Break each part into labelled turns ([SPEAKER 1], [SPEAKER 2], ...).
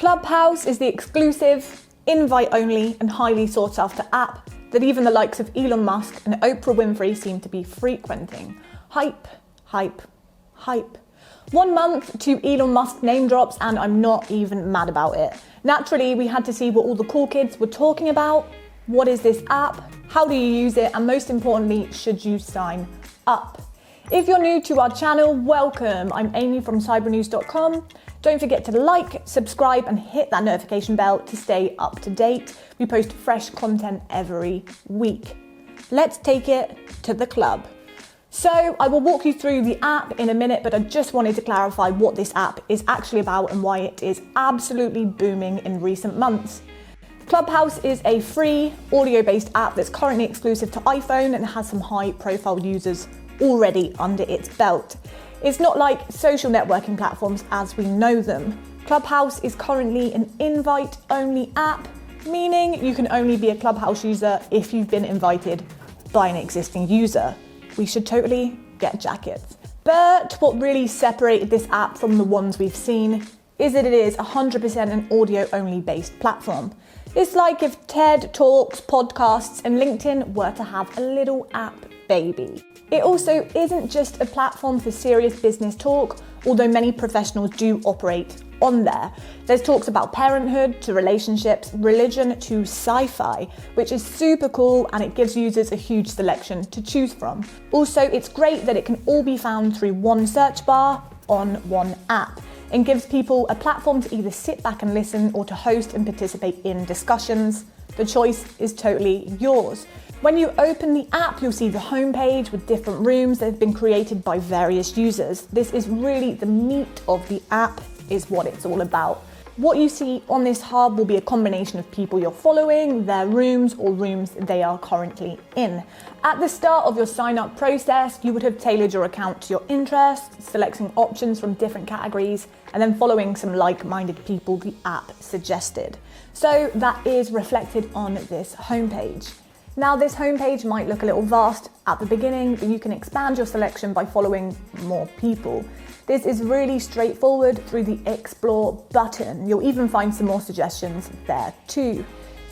[SPEAKER 1] Clubhouse is the exclusive, invite-only and highly sought-after app that even the likes of Elon Musk and Oprah Winfrey seem to be frequenting. Hype, hype, hype. 1 month to Elon Musk name drops and I'm not even mad about it. Naturally, we had to see what all the cool kids were talking about. What is this app? How do you use it? And most importantly, should you sign up? If you're new to our channel, welcome. I'm Amy from Cybernews.com. Don't forget to like, subscribe and hit that notification bell to stay up to date. We post fresh content every week. Let's take it to the club. So I will walk you through the app in a minute, but I just wanted to clarify what this app is actually about and why it is absolutely booming in recent months. Clubhouse is a free audio-based app that's currently exclusive to iPhone and has some high-profile users already under its belt. It's not like social networking platforms as we know them. Clubhouse is currently an invite-only app, meaning you can only be a Clubhouse user if you've been invited by an existing user. We should totally get jackets. But what really separated this app from the ones we've seen is that it is 100% an audio-only based platform. It's like if TED Talks, podcasts, and LinkedIn were to have a little app baby. It also isn't just a platform for serious business talk, although many professionals do operate on there. There's talks about parenthood to relationships, religion to sci-fi, which is super cool and it gives users a huge selection to choose from. Also, it's great that it can all be found through one search bar on one app and gives people a platform to either sit back and listen or to host and participate in discussions. The choice is totally yours. When you open the app, you'll see the homepage with different rooms that have been created by various users. This is really the meat of the app, is what it's all about. What you see on this hub will be a combination of people you're following, their rooms or rooms they are currently in. At the start of your sign-up process, you would have tailored your account to your interests, selecting options from different categories, and then following some like-minded people the app suggested. So that is reflected on this homepage. Now, this homepage might look a little vast at the beginning, but you can expand your selection by following more people. This is really straightforward through the Explore button. You'll even find some more suggestions there too.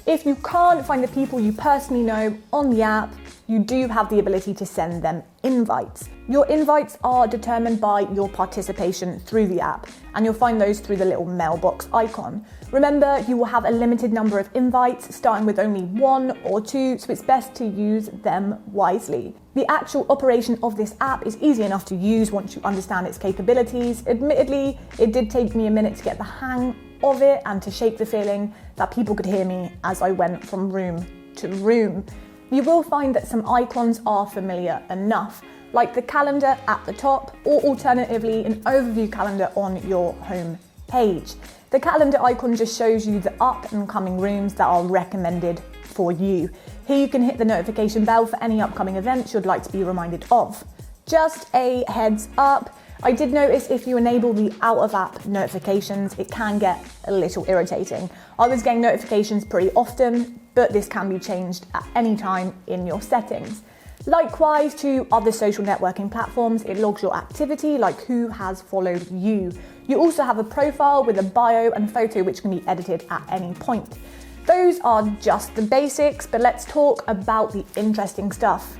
[SPEAKER 1] If you can't find the people you personally know on the app, you do have the ability to send them invites. Your invites are determined by your participation through the app, and you'll find those through the little mailbox icon. Remember, you will have a limited number of invites, starting with only 1 or 2, so it's best to use them wisely. The actual operation of this app is easy enough to use once you understand its capabilities. Admittedly, it did take me a minute to get the hang of it and to shake the feeling that people could hear me as I went from room to room. You will find that some icons are familiar enough, like the calendar at the top, or alternatively an overview calendar on your home page. The calendar icon just shows you the up and coming rooms that are recommended for you. Here you can hit the notification bell for any upcoming events you'd like to be reminded of. Just a heads up, I did notice if you enable the out of app notifications, it can get a little irritating. I was getting notifications pretty often, but this can be changed at any time in your settings. Likewise to other social networking platforms, it logs your activity, like who has followed you. You also have a profile with a bio and photo which can be edited at any point. Those are just the basics, but let's talk about the interesting stuff,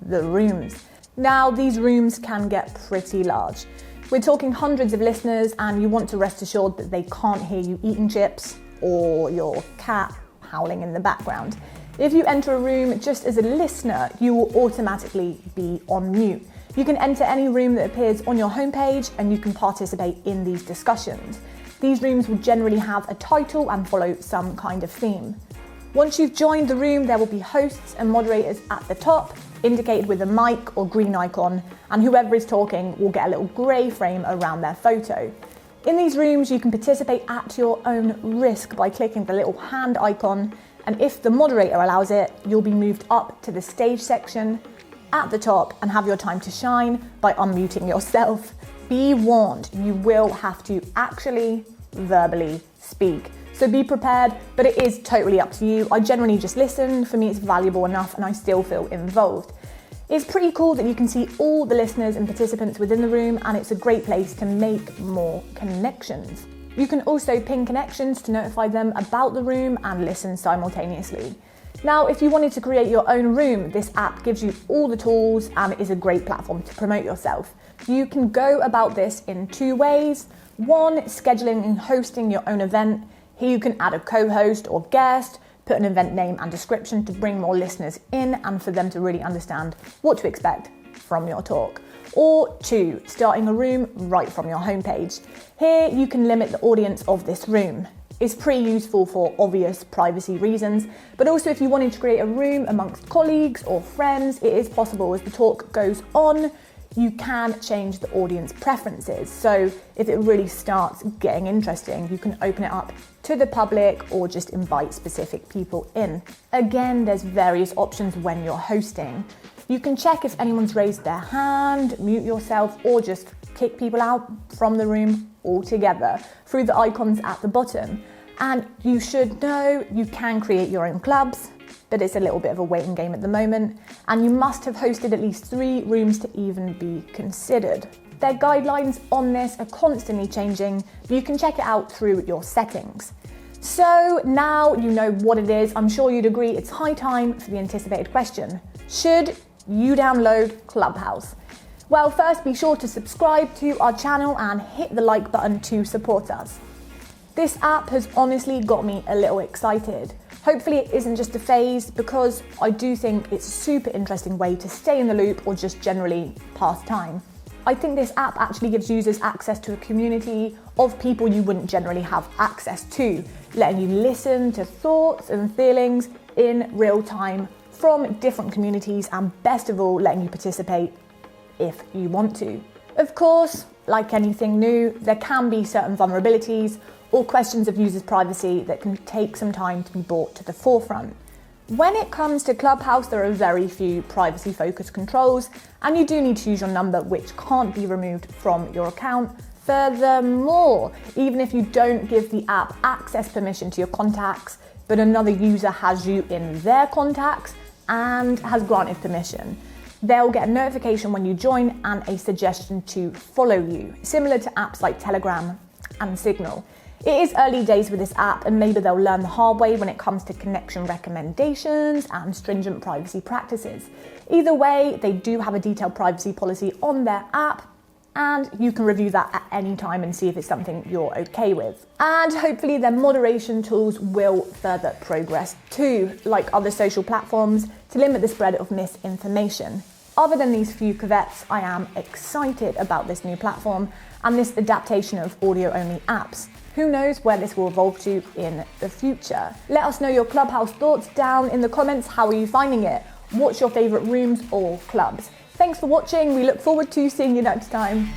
[SPEAKER 1] the rooms. Now, these rooms can get pretty large. We're talking hundreds of listeners and you want to rest assured that they can't hear you eating chips or your cat howling in the background. If you enter a room just as a listener, you will automatically be on mute. You can enter any room that appears on your homepage and you can participate in these discussions. These rooms will generally have a title and follow some kind of theme. Once you've joined the room, there will be hosts and moderators at the top, indicated with a mic or green icon, and whoever is talking will get a little grey frame around their photo. In these rooms, you can participate at your own risk by clicking the little hand icon, and if the moderator allows it, you'll be moved up to the stage section at the top and have your time to shine by unmuting yourself. Be warned, you will have to actually verbally speak. So be prepared, but it is totally up to you. I generally just listen. For me, it's valuable enough and I still feel involved. It's pretty cool that you can see all the listeners and participants within the room, and it's a great place to make more connections. You can also ping connections to notify them about the room and listen simultaneously. Now, if you wanted to create your own room, this app gives you all the tools and is a great platform to promote yourself. You can go about this in 2 ways. One, scheduling and hosting your own event. Here you can add a co-host or guest, put an event name and description to bring more listeners in and for them to really understand what to expect from your talk. Or 2, starting a room right from your homepage. Here you can limit the audience of this room. It's pretty useful for obvious privacy reasons, but also if you wanted to create a room amongst colleagues or friends, it is possible. As the talk goes on, you can change the audience preferences. So if it really starts getting interesting, you can open it up to the public or just invite specific people in. Again, there's various options when you're hosting. You can check if anyone's raised their hand, mute yourself, or just kick people out from the room altogether through the icons at the bottom. And you should know you can create your own clubs, but it's a little bit of a waiting game at the moment, and you must have hosted at least 3 rooms to even be considered. Their guidelines on this are constantly changing, but you can check it out through your settings. So now you know what it is, I'm sure you'd agree it's high time for the anticipated question. Should you download Clubhouse? Well, first be sure to subscribe to our channel and hit the like button to support us. This app has honestly got me a little excited. Hopefully it isn't just a phase, because I do think it's a super interesting way to stay in the loop or just generally pass time. I think this app actually gives users access to a community of people you wouldn't generally have access to, letting you listen to thoughts and feelings in real time from different communities, and best of all, letting you participate if you want to. Of course, like anything new, there can be certain vulnerabilities or questions of users' privacy that can take some time to be brought to the forefront. When it comes to Clubhouse, there are very few privacy-focused controls, and you do need to use your number, which can't be removed from your account. Furthermore, even if you don't give the app access permission to your contacts, but another user has you in their contacts and has granted permission, they'll get a notification when you join and a suggestion to follow you, similar to apps like Telegram and Signal. It is early days with this app, and maybe they'll learn the hard way when it comes to connection recommendations and stringent privacy practices. Either way, they do have a detailed privacy policy on their app, and you can review that at any time and see if it's something you're okay with. And hopefully their moderation tools will further progress too, like other social platforms, to limit the spread of misinformation. Other than these few caveats, I am excited about this new platform and this adaptation of audio-only apps. Who knows where this will evolve to in the future? Let us know your Clubhouse thoughts down in the comments. How are you finding it? What's your favourite rooms or clubs? Thanks for watching. We look forward to seeing you next time.